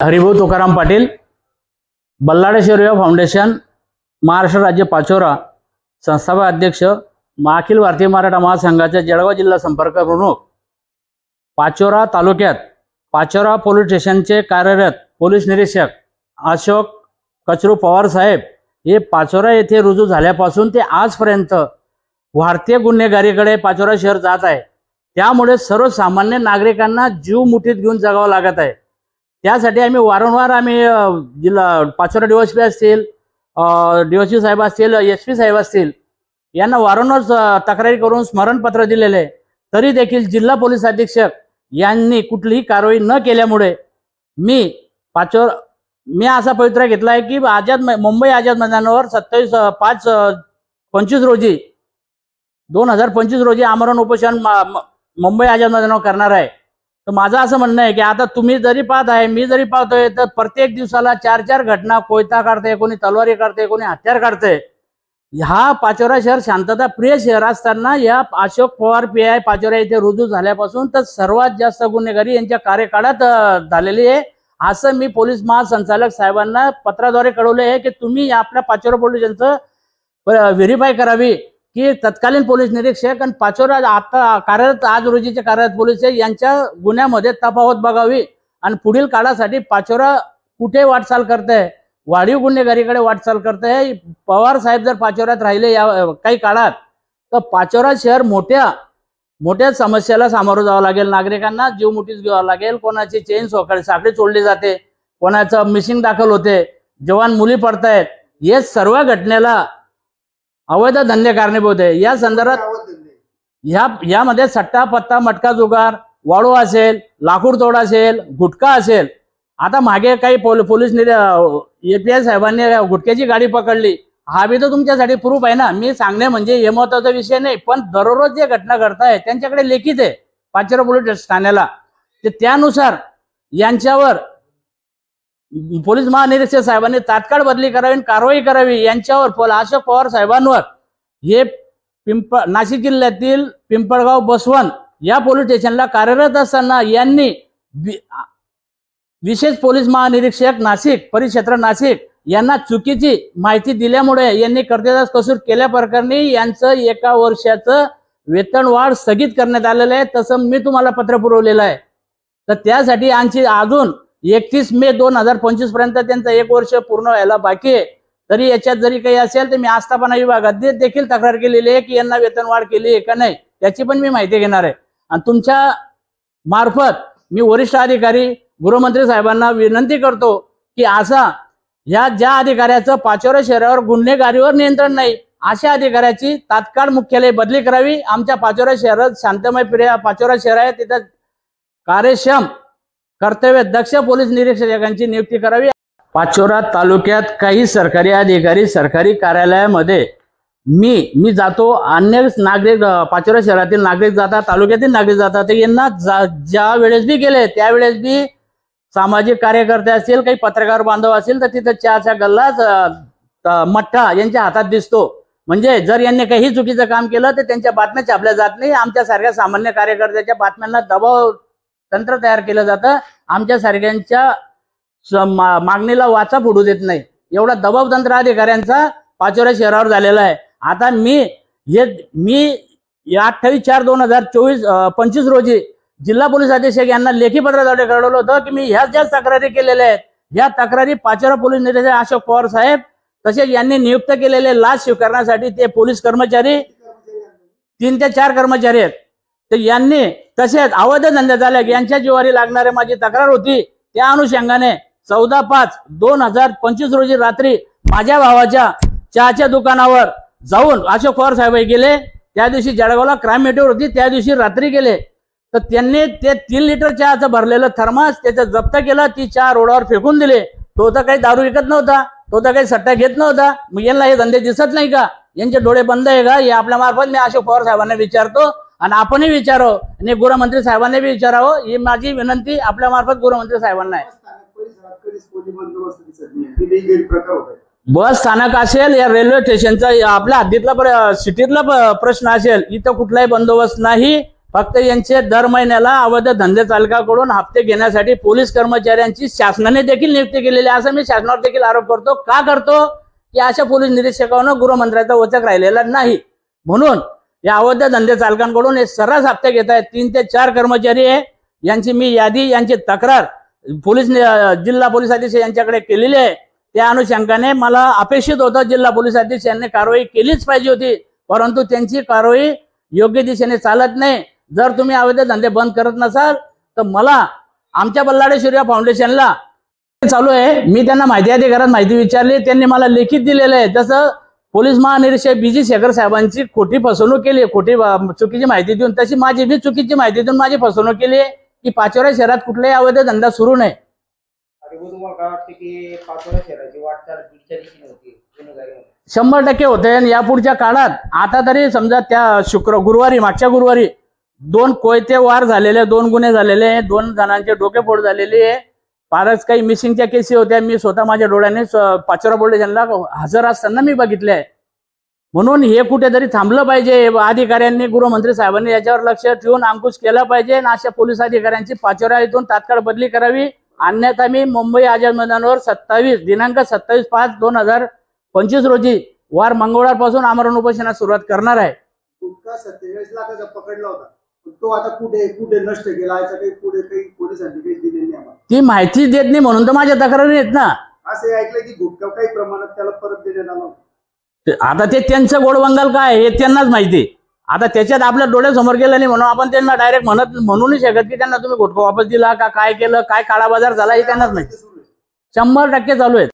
हरिभाऊ तुकाराम पाटील, बल्लाळ शौर्य फाउंडेशन, महाराष्ट्र राज्य पाचोरा संस्थापक अध्यक्ष, अखिल भारतीय मराठा महासंघाचे जळगाव जिल्हा संपर्क प्रमुख। पाचोरा तालुक्यात पाचोरा पोलीस स्टेशनचे कार्यरत पोलीस निरीक्षक अशोक कचरू पवार साहेब हे पाचोरा येथे रुजू झाल्यापासून ते आजपर्यंत भारतीय गुन्हेगारीकडे पाचोरा शहर जात आहे। त्यामुळे सर्वसामान्य नागरिकांना जीव मुठीत घेऊन जगावं लागत आहे। त्यासाठी आम्ही वारंवार जिल्हा पाचोरा डीवायएसपी असतील, डीवायएसपी साहेब असतील, एसपी साहेब असतील यांना वारंवार तक्रारी करून स्मरणपत्र दिलेले, तरी देखील जिल्हा पोलीस अधीक्षक यांनी कुठलीही कारवाई न केल्यामुळे मी असा पवित्रा घेतला आहे की मुंबई आझाद मैदानावर 27/5/25 रोजी 2025 रोजी आमरण उपोषण मुंबई आझाद मैदानावर करणार आहे। तर माझं असं म्हणणं आहे की आता तुम्ही जरी पाहत आहे, मी जरी पाहतोय, तर प्रत्येक दिवसाला 4-4 घटना कोयता काढते, कोणी तलवारी काढते, कोणी हत्यार काढते। हा पाचोरा शहर शांतता प्रिय शहर असताना या अशोक पवार पीआय पाचोरा येथे रुजू झाल्यापासून तर सर्वात जास्त गुन्हेगारी यांच्या कार्यकाळात झालेली आहे, असं मी पोलीस महासंचालक साहेबांना पत्राद्वारे कळवले आहे की तुम्ही आपल्या पाचोरा पोलीस स्टेशनचं व्हेरीफाय करावी की तत्कालीन पोलीस निरीक्षक आणि पाचोरा आता कार्यरत आज रोजीचे कार्यरत पोलीस यांच्या गुन्ह्यामध्ये तफावत बघावी आणि पुढील काळासाठी पाचोरा कुठे वाटचाल करते, वाढीव गुन्हेगारीकडे वाटचाल करते। पवार साहेब जर पाचोऱ्यात राहिले या काही काळात तर पाचोरा शहर मोठ्या समस्याला सामोरं जावं लागेल, नागरिकांना जीव मुठीत घ्यावं लागेल। कोणाची चेन साखळी चोळली जाते, कोणाचं मिसिंग दाखल होते, जवान मुली पडतायत, हे सर्व घटनेला अवैध धंदे कारणीभूत आहे। या संदर्भात यामध्ये सट्टा पत्ता मटका जुगार, वाळू असेल, लाकूड तोड असेल, गुटखा असेल। आता मागे काही पोलीस एपीआय साहेबांनी गुटख्याची गाडी पकडली, हा बी तर तुमच्यासाठी प्रूफ आहे ना। मी सांगणे म्हणजे हे महत्वाचा विषय नाही, पण दररोज जे घटना घडताय त्यांच्याकडे लेखित आहे पाचोरा पोलीस ठाण्याला, ते त्यानुसार यांच्यावर पोलीस महानिरीक्षक साहेबांनी तात्काळ बदली करावी, कारवाई करावी। यांच्यावर अशोक पवार साहेबांवर हे नाशिक जिल्ह्यातील पिंपळगाव बसवण या पोलीस स्टेशनला कार्यरत असताना यांनी विशेष पोलीस महानिरीक्षक नाशिक परिक्षेत्र नाशिक यांना चुकीची माहिती दिल्यामुळे यांनी कर्तव्यास कसूर केल्याप्रकरणी यांचं 1 वर्षाचं वेतनवाढ स्थगित करण्यात आलेलं आहे। तसं मी तुम्हाला पत्र पुरवलेलं आहे। तर त्यासाठी आमची अजून 31 मे 2025 पर्यंत त्यांचं 1 वर्ष पूर्ण व्हायला बाकी आहे। तरी याच्यात जरी काही असेल तर मी आस्थापना विभागात देखील तक्रार केलेली आहे की यांना वेतनवाढ केली आहे का नाही, त्याची पण मी माहिती घेणार आहे। आणि तुमच्या मार्फत मी वरिष्ठ अधिकारी गृहमंत्री साहेबांना विनंती करतो की ज्या अधिकाऱ्याचं पाचोरा शहरावर गुन्हेगारीवर नियंत्रण नाही, अशा अधिकाऱ्याची तात्काळ मुख्यालय बदली करावी। आमच्या पाचोरा शहरात शांतमय प्रिय पाचोरा शहर आहे, तिथं कार्यक्षम कर्तव्य दक्ष पोलीस निरीक्षकांची नियुक्ती करावी। पाचोरा तालुक्यात काही सरकारी अधिकारी सरकारी कार्यालयामध्ये मी जातो, अन्य नागरिक पाचोरा शहरातील नागरिक जातात, तालुक्यातील नागरिक जातात, यांना ज्या वेळेस बी गेले त्यावेळेस बी सामाजिक कार्यकर्ते असतील, काही पत्रकार बांधव असतील तर तिथं चहाचा गल्ला मठ्ठा यांच्या हातात दिसतो। म्हणजे जर यांनी काही चुकीचं काम केलं तर त्यांच्या बातम्या छापल्या जात नाही। आमच्या सारख्या सामान्य कार्यकर्त्याच्या बातम्यांना दबाव तंत्र तयार केलं जातं, आमच्या सारख्यांच्या मागणीला वाचा फोडू देत नाही, एवढा दबाव तंत्र अधिकाऱ्यांचा पाचोरा शहरावर झालेला आहे। आता मी 28/4/2025 रोजी जिल्हा पोलीस अधीक्षक यांना लेखी पत्राद्वारे कळवलं होतं की मी ह्या ज्या तक्रारी केलेल्या आहेत, या तक्रारी पाचोरा पोलीस निरीक्षक अशोक पवार साहेब तसेच यांनी नियुक्त केलेले लाच स्वीकारण्यासाठी ते पोलीस कर्मचारी 3 ते 4 कर्मचारी आहेत, तर यांनी तसेच अवैध धंदे झाले यांच्या जीवारी लागणारे माझी तक्रार होती। त्या अनुषंगाने 14/5/2025 रोजी रात्री माझ्या भावाच्या चहाच्या दुकानावर जाऊन अशोक पवार साहेब गेले। त्या दिवशी जळगावला क्राईम मेटिव्ह होती, त्या दिवशी रात्री गेले, तर त्यांनी ते 3 लिटर चहाचं भरलेलं थर्मास त्याचं जप्त केलं, ती चहा रोडावर फेकून दिले। तो तर काही दारू विकत नव्हता, तो तर काही सट्टा घेत नव्हता, मग यांना हे धंदे दिसत नाही का, यांचे डोळे बंद आहे का, हे आपल्या मार्फत मी अशोक पवार साहेबांना विचारतो आणि आपणही विचारावं आणि गृहमंत्री साहेबांनी बी विचारावं, ही माझी विनंती आपल्या मार्फत गृहमंत्री साहेबांना आहे। बस स्थानक असेल या रेल्वे स्टेशनचा आपल्या हद्दीतला सिटीतला प्रश्न असेल, इथं कुठलाही बंदोबस्त नाही। फक्त यांचे दर महिन्याला अवैध धंदे चालकाकडून हप्ते घेण्यासाठी पोलीस कर्मचाऱ्यांची शासनाने देखील नियुक्ती केलेली आहे, असं मी शासनावर देखील आरोप करतो. का करतो की अशा पोलीस निरीक्षकांना गृहमंत्र्याचा वचक राहिलेला नाही. म्हणून या अवैध धंदे चालकांकडून हे सर्रास हप्ते घेत आहेत. 3 ते 4 कर्मचारी आहे, यांची मी यादी, यांची तक्रार जिल्हा पोलीस अधीक्षक यांच्याकडे केलेली आहे. त्या अनुषंगाने मला अपेक्षित होतं जिल्हा पोलीस अधीक्षक यांनी कारवाई केलीच पाहिजे होती, परंतु त्यांची कारवाई योग्य दिशेने चालत नाही. जर तुम्ही अवैध धंदे बंद करत नसाल तर मला आमच्या बल्लाळे सूर्या फाउंडेशनला चालू आहे. मी त्यांना माहिती अधिकारात माहिती विचारली, त्यांनी मला लेखित दिलेलं आहे. जसं पोलीस महानिरीक्षक BG शेखर साहेबांची खोटी फसवणूक केली, खोटी चुकीची माहिती देऊन, तशी माझी बी चुकीची माहिती देऊन माझी फसवणूक केली आहे की पाचोरा शहरात कुठलाही अवैध धंदा सुरू नाही. तुम्हाला काय वाटतं की पाचोरा शहराची वाटचाल बीडच्या दिशेने होती? 100% होते. आणि यापुढच्या काळात आता तरी समजा त्या मागच्या गुरुवारी 2 कोयते वार झालेले, 2 गुन्हे झालेले, 2 जणांचे डोकेफोड झालेली आहे. फारच काही मिसिंगच्या केसी होत्या. मी स्वतः माझ्या डोळ्याने पाचोरा पोलीस स्टेशनला हजर असताना मी बघितले आहे. म्हणून हे कुठेतरी थांबलं पाहिजे. अधिकाऱ्यांनी, गृहमंत्री साहेबांनी याच्यावर लक्ष ठेवून अंकुश केला पाहिजे आणि अशा पोलीस अधिकाऱ्यांची पाचोरा इथून तात्काळ बदली करावी. अन्यथा मी मुंबई आझाद मैदानावर दिनांक 27/5/2025 रोजी वार मंगळवारपासून आमरण उपोषणास सुरुवात करणार आहे. गुटखा 27 लाखाचा पकडला होता, तो आता कुठे नष्ट केला, याचा काही पुढे काही पोलिसांनी काही दिलेली नाही आम्हाला. ती माहिती देत नाही म्हणून तर माझ्या तक्रारी आहेत ना. असं ऐकलं की गुटखा काही प्रमाणात त्याला परत देण्यात आला. आता ते त्यांचं गोडबंगाल काय हे त्यांनाच माहिती. आता त्याच्यात आपल्या डोळ्यासमोर गेलं नाही म्हणून आपण त्यांना डायरेक्ट म्हणू नाही शकत की त्यांना तुम्ही गुटखा वापस दिला का, काय केलं, काय काळा बाजार झाला हे त्यांनाच माहिती. 100% चालू आहे.